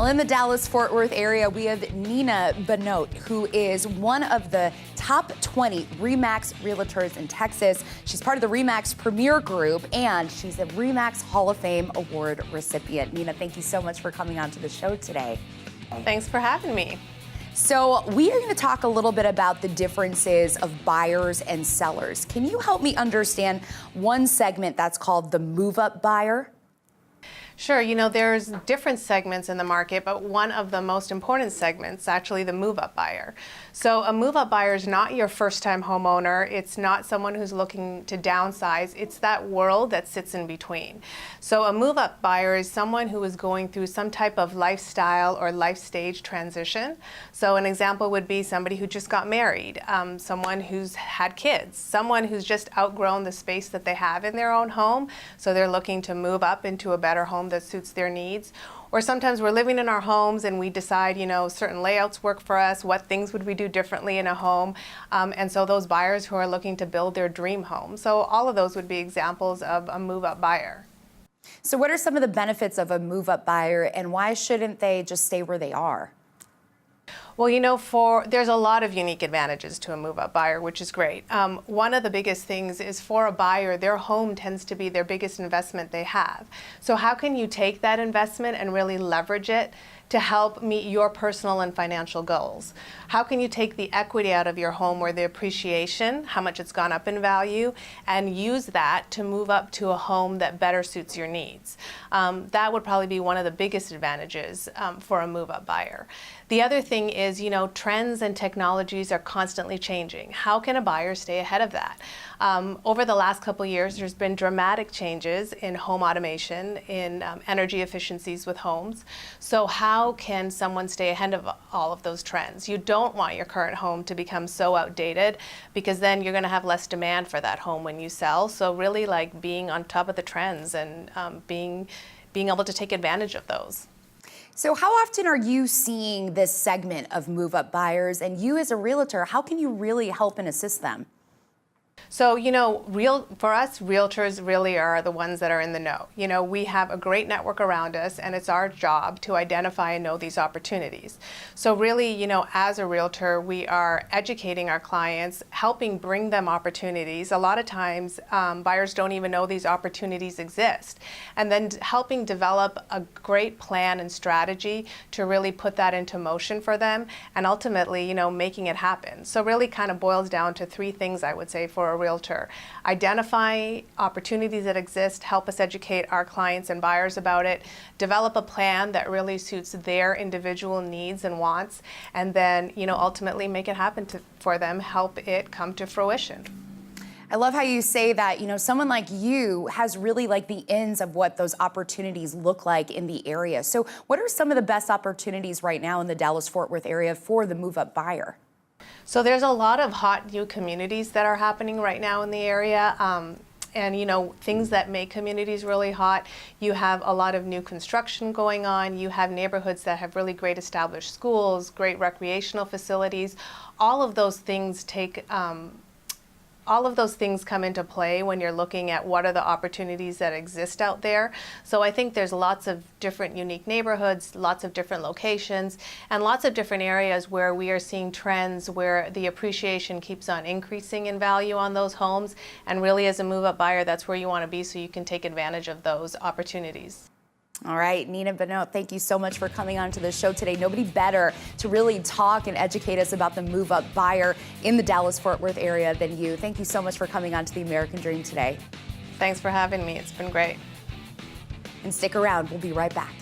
Well, in the Dallas-Fort Worth area, we have Nina Bhanot, who is one of the top 20 RE/MAX realtors in Texas. She's part of the RE/MAX Premier Group, and she's a RE/MAX Hall of Fame award recipient. Nina, thank you so much for coming on to the show today. Thanks for having me. So we are going to talk a little bit about the differences of buyers and sellers. Can you help me understand one segment that's called the move-up buyer? Sure, there's different segments in the market, but one of the most important segments is actually the move-up buyer. So a move-up buyer is not your first-time homeowner. It's not someone who's looking to downsize. It's that world that sits in between. So a move-up buyer is someone who is going through some type of lifestyle or life stage transition. So an example would be somebody who just got married, someone who's had kids, someone who's just outgrown the space that they have in their own home, so they're looking to move up into a better home that suits their needs. Or sometimes we're living in our homes and we decide, certain layouts work for us, what things would we do differently in a home, and so those buyers who are looking to build their dream home. So all of those would be examples of a move-up buyer. So what are some of the benefits of a move-up buyer, and why shouldn't they just stay where they are? Well, there's a lot of unique advantages to a move-up buyer, which is great. One of the biggest things is for a buyer, their home tends to be their biggest investment they have. So how can you take that investment and really leverage it to help meet your personal and financial goals? How can you take the equity out of your home or the appreciation, how much it's gone up in value, and use that to move up to a home that better suits your needs? That would probably be one of the biggest advantages for a move-up buyer. The other thing is, trends and technologies are constantly changing. How can a buyer stay ahead of that? Over the last couple of years, there's been dramatic changes in home automation, in energy efficiencies with homes. So how can someone stay ahead of all of those trends? You don't want your current home to become so outdated, because then you're going to have less demand for that home when you sell. So really like being on top of the trends and being able to take advantage of those. So how often are you seeing this segment of move-up buyers, and you as a realtor, how can you really help and assist them? So, for us, realtors really are the ones that are in the know. We have a great network around us, and it's our job to identify and know these opportunities. So really, as a realtor, we are educating our clients, helping bring them opportunities. A lot of times, buyers don't even know these opportunities exist. And then helping develop a great plan and strategy to really put that into motion for them, and ultimately, making it happen. So really kind of boils down to three things, I would say, for a realtor. Identify opportunities that exist, help us educate our clients and buyers about it, develop a plan that really suits their individual needs and wants, and then, ultimately make it happen for them, help it come to fruition. I love how you say that, someone like you has really like the ends of what those opportunities look like in the area. So what are some of the best opportunities right now in the Dallas-Fort Worth area for the move-up buyer? So there's a lot of hot new communities that are happening right now in the area. And things that make communities really hot, you have a lot of new construction going on, you have neighborhoods that have really great established schools, great recreational facilities. All of those things come into play when you're looking at what are the opportunities that exist out there. So I think there's lots of different unique neighborhoods, lots of different locations, and lots of different areas where we are seeing trends where the appreciation keeps on increasing in value on those homes. And really, as a move-up buyer, that's where you want to be so you can take advantage of those opportunities. All right, Nina Bhanot, thank you so much for coming on to the show today. Nobody better to really talk and educate us about the move-up buyer in the Dallas-Fort Worth area than you. Thank you so much for coming on to the American Dream today. Thanks for having me. It's been great. And stick around. We'll be right back.